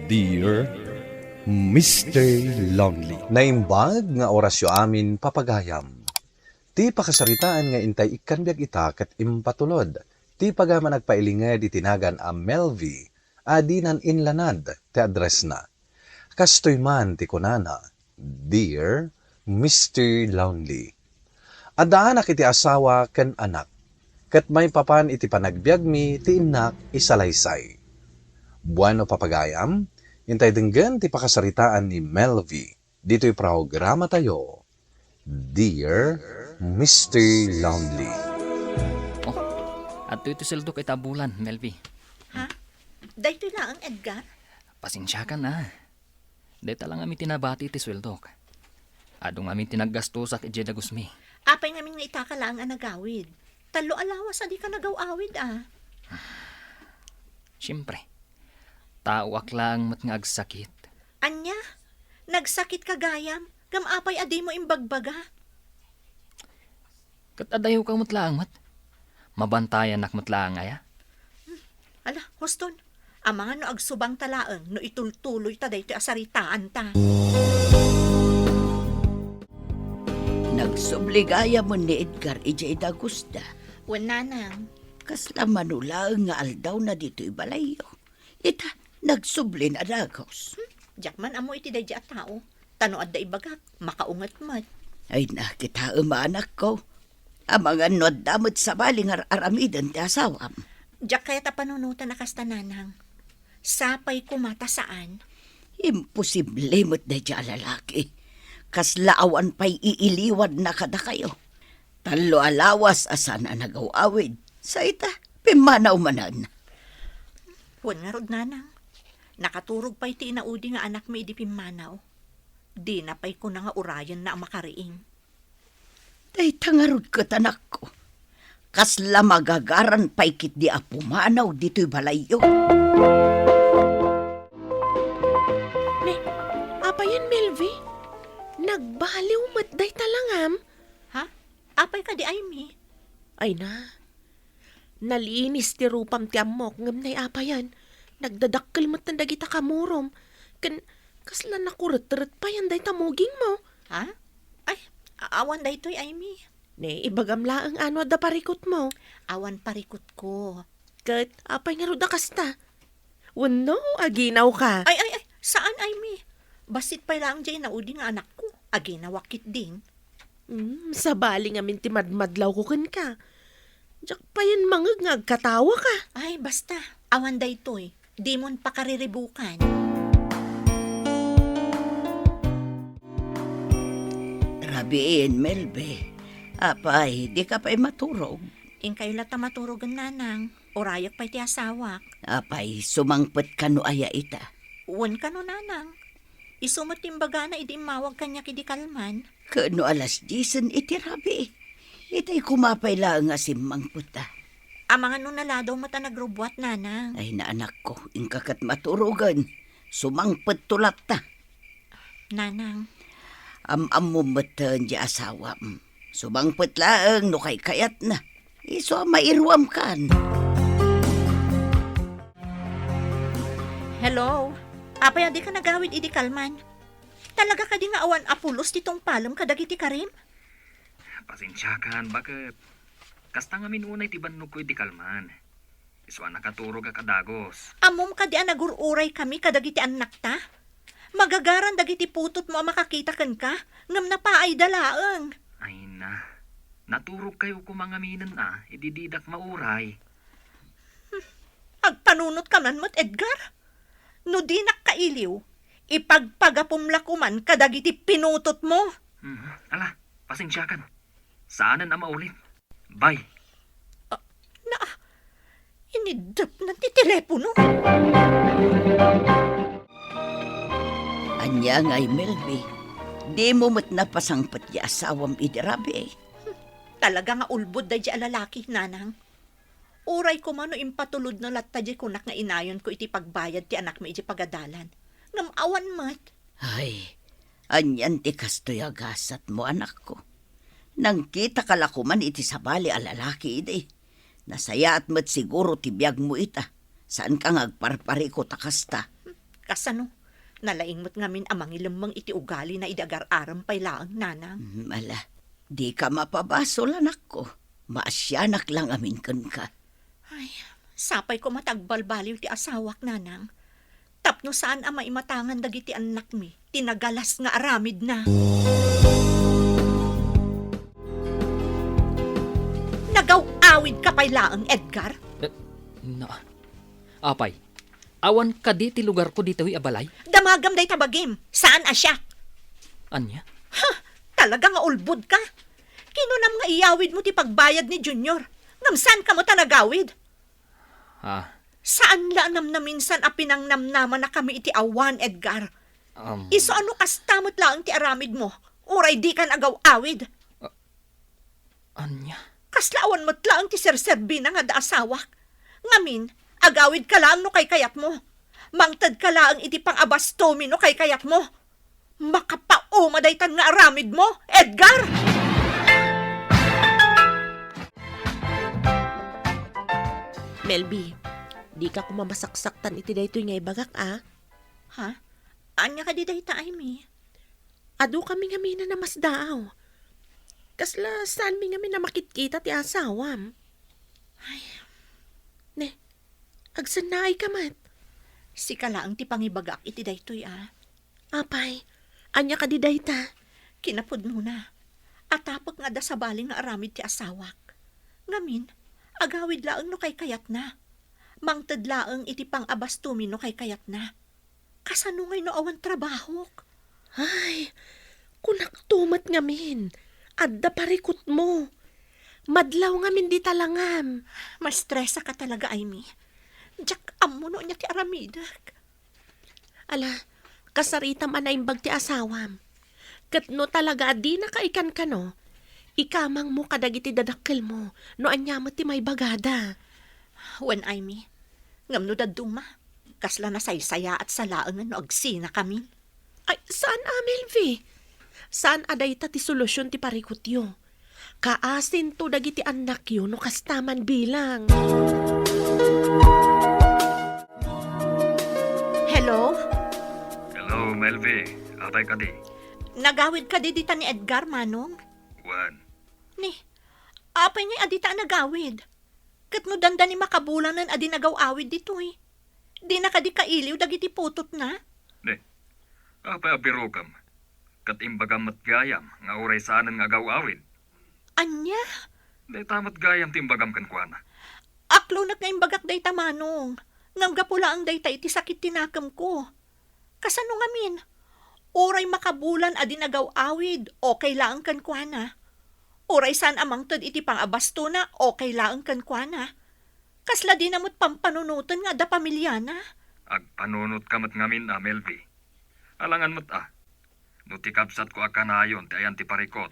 Dear Mr. Lonely. Naimbag nga orasyo amin papagayam. Ti pakasaritaan nga intay ikanbiag ita ket impatulod. Ti pagama nagpailinged itinagan a Melvi, adinan inlanad ti address na. Kastoy man ti kunana, Dear Mr. Lonely. Adaanak iti asawa ken anak, ket may papan iti panagbiag mi ti inak isalaysay. Buano papagayam, intay denggan ti pakasaritaan ni Melvi. Dito'y programa tayo, Dear Mr. Lonely. At ito sildo kay tabulan, Melvi. Ha? Dahito lang ang Edgar? Pasensya ka na. Dito lang amin tinabati ti sweldo. Adong amin tinaggastusak iti dagusmi. Apay namin nga itaka lang ang nagawid. Talo alawas adi ka nagawawid Siyempre, tawak lang mat nga agsakit. Anya? Nagsakit ka gayam? Gamapay adi mo imbagbaga? Kat adayaw ka matlaang mat. Mabantayan nak matlaang aya. Ala, Huston. Ang mga no agsubang talaang no itultuloy ta dahito asaritaan ta. Nagsubligaya mo ni Edgar ijay dagusta. Wala nang. Kasla manulaang nga aldaw na dito'y balayo. Ita, nagsubli na dagos. Jakman amo iti dayja at tao. Tano adda ibagak, makaungat mat. Ay nakita anak ko. Ang mga nodamot sa baling aramidan ti asawam. Jak kaya ta panunutan na kastananang. Sapay kumata saan? Imposible mo't na dya lalaki. Kaslaawan pa'y iiliwad na kada kayo. Talo alawas asan na nagawawid. Sa ita, pimanaw manan. Huwag nga rod nanang. Nakaturog pa'y ti inaudi nga anak mi idi pimanaw. Di na pa'y ko na nga urayan na ang makariing. Day tangarod ko tanak ko. Kasla magagaran pa'y kit di apumanaw dito'y balayo. Apayan, Melvi? Nagbaliw matday talangam? Ha? Apay ka di ay mi? Ay na. Nalinis ti rupam ti amok ngam nay apayan. Nagdadakkel mat na dagita kamurom. Kasla nakuret-ret pa yan day tamuging mo. Ha? Ay, awan da ito'y ay mi. Ne, ibagam laang ano da parikot mo. Awan parikot ko. Kat, apay nga ruda kasta. Wano, aginaw ka. Ay, saan ay mi? Basit pa lang dyan naudi nga anak ko. Agi na wakit din. Sa bali nga minti madmadlaw ko ka. Diyak pa yan mangag nga katawa ka. Ay, basta. Awan da ito'y. Di mon pakariribukan. Rabiin, Melbe. Apay, di ka pa'y maturog. In kayo lata maturogan nanang. Orayak pa'y ti asawak. Apay, sumangpet ka no aya ita. Uwan ka no nanang. Isumot timbaga na idi mawag kanya kidi kalman. Kano alas 10 iti rabi. Itay kumapay lang nga simang puta. Ang mga nunaladaw mata nagrubwat nanang. Ay na anak ko, ingkakat maturugan. Sumangpet tulat ta. Nanang. Am mo matan di asawam. Sumangpet lang no kay kayat na. Iso mairuam kan. Hello? Apay di ka nagawid idi kalman. Talaga ka di nga awan apulos titong palom kadagiti karim? Pasensya kan, bakit? Kasta nga minunay ti bannog ko iti kalman. Iswa nakaturog ka kadagos. Amom ka di nagururay kami kadagiti anak ta? Magagaran dagiti putot mo ang makakita kan ka? Ngam na pa ay dalaang. Ay na, naturog kayo kumangaminan idididak mauray. Agpanunot ka man mo't Edgar. No di nakailiw, ipagpagapumlakuman kadagiti pinutot mo. Ala, pasensya kan. Saanan na maulit. Bye. Inidap na ti telepono. Anya nga'y Melvi. Di mo mat napasangpat di asawam idirabi. Talaga nga ulbod da di alalaki, nanang. Uray ko man no impatulod no latta di kunak nga inayon ko iti pagbayad ti anak mo iti pagadalan. Ngam awan mat. Ay, anyan ti kastoy agasat mo anak ko. Nang kita kalakuman iti sabali alalaki iti. Nasaya at mat siguro ti biyag mo ita. Saan ka ngagparpari ko takasta? Kasano, nalaingmot ngamin amang ilamang iti ugali na idagar-aram pay laang nanang. Mala, di ka mapabasol anak ko. Maasyanak lang amin kan ka. Ay, sapay ko matagbalbaliw ti asawak nanang. Tapno saan ang maimatangan dagiti anak mi, tinagalas nga aramid na. Nagaw-awid ka pay laang, Edgar? Na. Apay, awan ka di ti lugar ko dito abalay? Damagam day tabagim, saan asya? Anya? Talaga nga ulbod ka. Kinunam nga iyawid mo ti pagbayad ni Junior. Ngamsan ka mo tanagawid? Ah, Saan la na minsan a pinangnamnaman na kami iti awan, Edgar? Iso ano kastamot lang ti aramid mo? Uray di kan agaw-awid. anya? Kaslaawan mo't lang ti serserbina nga da asawak. Ngamin, agawid ka lang no kay kayat mo. Mangtad ka lang iti pang abastomi no kay kayat mo. Makapauma daytan nga aramid mo, Edgar! Melby, di ka kumamasaksakan iti daytoy nga ibagak, ah. Ha? Anya ka di dayta ay mi? Ado kami nga mina na mas daaw. Kasla saan mi nga mina makitkita ti asawam. Ay, ne, agsan na ay kamat. Si kalaang ti pangibagak iti daytoy ah. Apay, anya ka di dayta. Kinapod muna. Atapag nga da sa baling nga aramid ti asawak. Ngamin, agawid laang no kay kayat na. Mangtad laang iti pang abastumi no kay kayat na. Kasano ngay no awan trabaho? Ay, kunak tumat ngamin. Adda parikot mo. Madlaw ngamin di talangam. Mastresa ka talaga, Amy. Diyak amuno niya ti aramidak. Ala, kasarita man na imbag ti asawam. Kat no talaga di na kaikan ka no. Ikamang mo kadagiti dadakkel mo. No anya mo ti may bagada. When Amy, ngam no daduma. Kasla na saysaya at salaangan no agsina kami. Ay, saan Amelvi? Saan aday ta ti solusyon ti parikot yo? Kaasin to dagiti anak yo no kastaman bilang. Hello? Hello, Melvi. Apay ka di? Nagawid ka didita ni Edgar, Manong? Wan. Ni, apay nga adita nagawid. Kat no danda ni makabulanan adi nagaw-awid dito eh. Di na ka di kailiw dagiti putot na. Ne, apay abiro kam. Kat imbagam mat gayam, nga uray saanan nga agaw-awid. Anya? Day tamat gayam timbagam kan kuana. Aklo na ngayong bagak day tamanong. Ngam gapula ang day iti sakit tinakam ko. Kasano ngamin? Oray makabulan adi nagaw-awid, okay laang kan kuana. Oray saan amang tad iti pang abasto na, okay laang kan kuana. Kasla di namot pampanunutan nga da pamilyana. Agpanunot kamat ngamin Melvi. Alangan mat Nuti kapsat ko akanayon ti ayan ti parikot.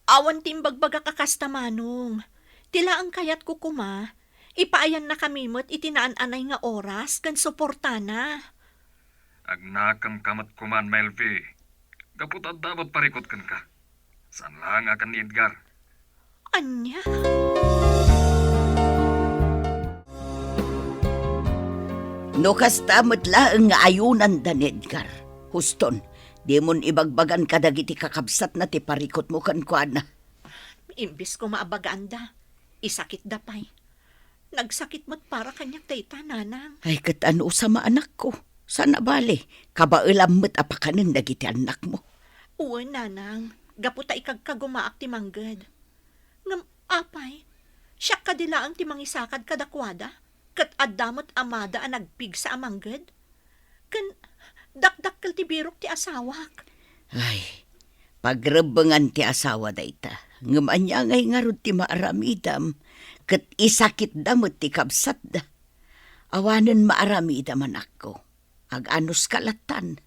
Awan timbagbaga kakasta manong. Tila ang kayat ko kuma. Ipaayan na kami mo't itinaan-anay nga oras kan suportana. Agnakam kamat kuman Melvi. Kaputad dapat parikot kan ka. San lang akan ni Edgar. Anya? No kastamot laeng nga ayunan da ni Edgar. Huston, di mon ibagbagan kadagiti kakabsat na ti parikot mo kan kuana. Imbis ko maabaganda, isakit dapay. Nagsakit mo't para kanyak dayta, nanang. Ay katano sa maanak ko. Sana bale, kabailam mo't apakanin dagiti anak mo. Uwan, nanang. Gaputa ikagkagumaak ti manggad. Ngam, apay, siya kadila ang ti mangisakad kadakwada. Kat adamot amada ang nagpig sa amanggad. Kan, dakdakkel ti birok ti asawak. Ay, pagrebengan ti asawa dayta. Ngam anya ngay ngarud ti maaramidam. Kat isakit damot ti kabsat da. Awanan maaramidam anak ko. Ag-anos kalatan.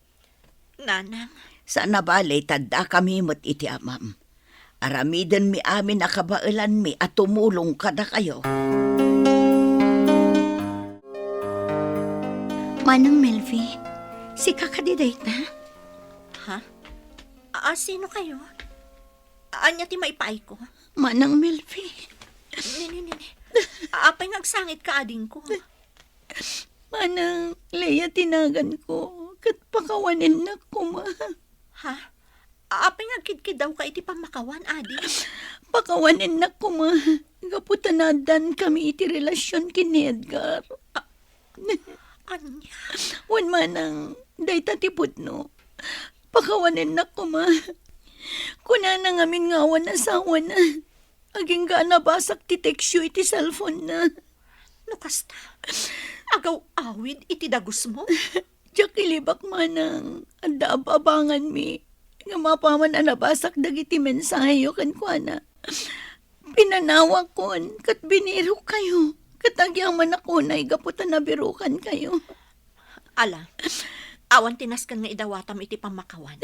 Nanang, Sana balay tadda kami mo't iti amam. Aramidan mi amin nakabailan mi at tumulong kada kayo. Manang Melvi, si kakadiday na? Ha? Sino kayo? Anya ti maipay ko? Manang Melvi. Nini. Apay ngagsangit ka ading ko. Manang, Leia tinagan ko. Kat pakawanin na ko, ma. Ha? Apay nga kidkid daw ka iti pamakawan, adi. Pakawanin na ko, ma. Gaputanadan kami iti relasyon kini Edgar. Anya? Wan manang, day tatipot no. Pakawanin na ko, ma. Kuna na ngamin ngawan asawa na. Aging ga nabasak ti teksyo iti cellphone na. No kasta. Agaw awid iti dagus mo. Diyak ilibak manang. Anda abangan mi. Nga mapaman nabasak dagiti mensahe yo kan kuana. Pinanawa kon kat biniro kayo. Katagyang man ako na igaputan na birukan kayo. Ala, awan tinaskan nga idawatam iti pamakawan.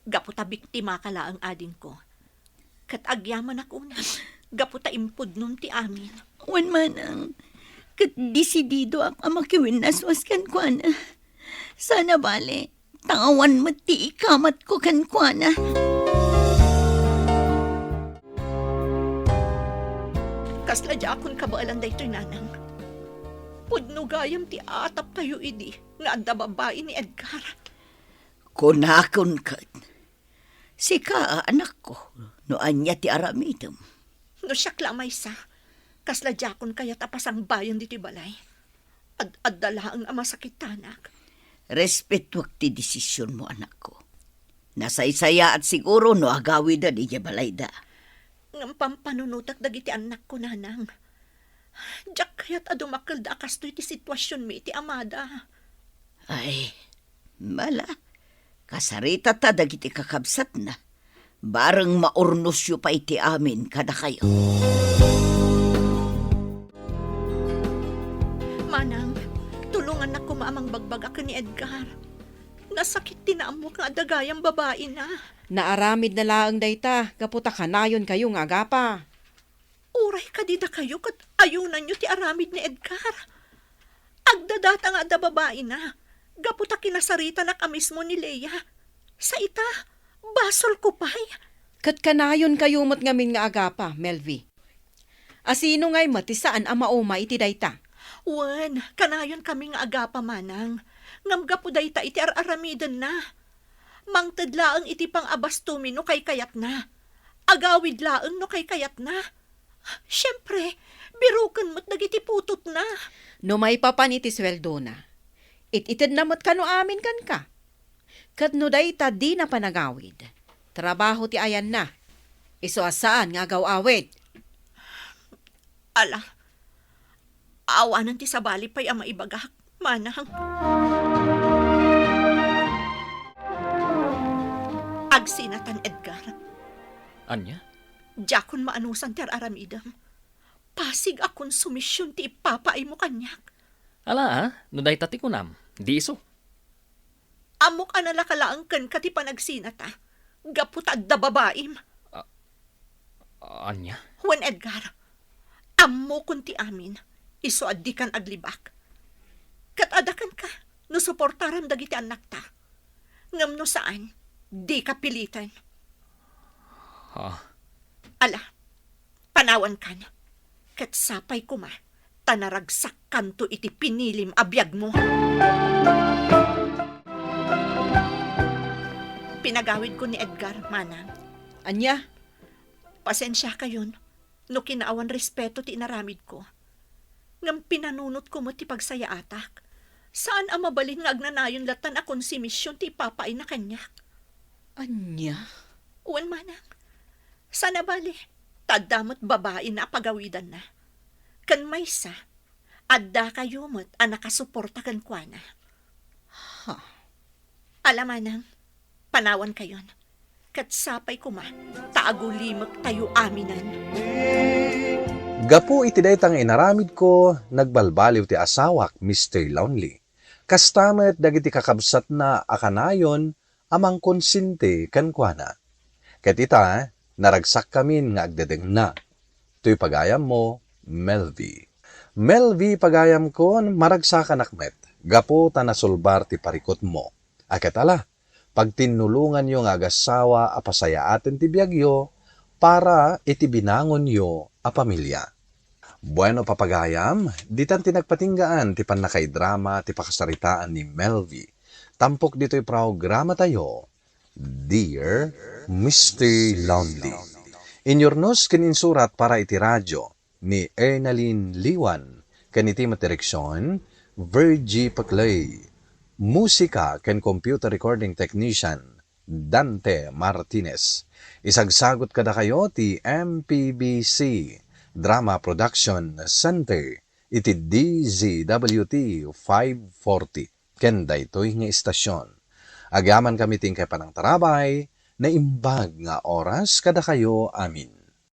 Gaputa biktima kala ang ading ko. Kat agyaman ako na. Gaputa impod nun ti amin. Wan manang. Kat disidido ang amakiwin naswas kan kuana. Sana bale, tangawan mo ti ikamat ko kan kuana. Kasla di akon kabaalan daytoy nanang. Pudno gayam ti atap tayo idi nga adda babae ni Edgar. Kunakon kat. Si ka anak ko, no anya ti aramidem. No siya klamay sa. Kasla di akon kaya tapasang bayan diti balay. Addala ang ama sakit tanak. Respetuak ti desisyon mo anak ko. Nasaysaya at siguro no agawi da di balay da. Ngam pampanunutak dagiti anak ko nanang. Diyak kaya't adumakal da kastoy ti sitwasyon mi iti amada. Ay, mala. Kasarita ta dagiti kakabsat na. Bareng maurnusyo pa iti amin kada kayo. Manang, tulungan na kumaamang bagbag ako ni Edgar. Nasakit tinaamok nga adagayang babae na. Naaramid na laang dayta, kaputa kanayon kayo nga agapa. Uray kadida kayo kat ayunan nyo ti aramid ni Edgar. Agdadata nga da babae na. Gaputa kinasarita na kamismo ni Leia. Sa ita, basol ko pa'y. Kat kanayon kayo mat ngamin nga agapa, Melvi. Asino nga'y mati saan ang mauma iti dayta? Wan, kanayon kami nga agapa manang. Ngamgapo dayta iti aramidan na. Mangted laang iti pang abastumi no kay kayat na. Agawid laang no kay kayat na. Siyempre, birukan mo't nagiti putot na. No may papan iti sweldo na. Ititid na mat kano amin kan ka. Kat no dayta di na panagawid. Trabaho ti ayan na. Iso asaan nga awid. Ala, awanan ti sabali pa'y ama ibagak, manang. Agsinatan Edgar, Anya? Jakon maanusan ti aramidam. Pasig akon sumisyon ti ipapaay mo kanyak. Ala no day tati kunam. Di iso. Amok anala kalaang ken kati panagsinata. Gaputad da babaim. Anya? Juan Edgar, ammo kun ti amin. Iso addi kan aglibak. Kat adakan ka, no suportaran dagiti anak ta. Ngam no saan, di ka pilitan. Ha? Ala, panawan kan. Kat sapay kuma, tanaragsak kanto iti pinilim abiyag mo. Pinagawid ko ni Edgar, manang. Anya? Pasensya kayon, no kinaawan respeto ti inaramid ko. Ngam pinanunot ko mo ti pagsaya atak. Saan ang mabalin nga agnanayon latan akon si misyon ti papaay na kanyak? Anya? Uwan manang. Sana bali, tadamot babae na pagawidan na. Kan maysa, adda kayo mo't nakasuporta kan kuana. Ha? Alam manang, panawan kayon. Kat sapay kuma, taagulimag tayo aminan. Gapu iti daytang inaramid ko, nagbalbaliw ti asawak, Mr. Lonely. Kastamet dagiti kakabsat na akanayon, amang konsinte kankwana. Ket ita, naragsak kamin nga agdedeng na. To'y pagayam mo, Melvi. Melvi pagayam ko, maragsakan akmet. Gapu ta nasulbar ti parikot mo. Aket ala, pag tinulungan yo nga agasawa apasaya atin ti biyagyo, para iti binangon yo a pamilya. Bueno papagayam, ditan tinagpatinggaan ti panakay drama ti pakasaritaan ni Melvi. Tampok dito'y programa tayo, Dear Mr. Lonely. Inyornos ken insurat para iti radyo ni Ernaline Liwan, ken iti materiksyon, Virgie Paclay. Musika ken computer recording technician, Dante Martinez. Isagsagot kada kayo ti MPBC Drama Production Center iti DZWT 540 ken daytoy nga istasyon. Agyaman kami ting kay panang tarabay na imbag nga oras kada kayo amin.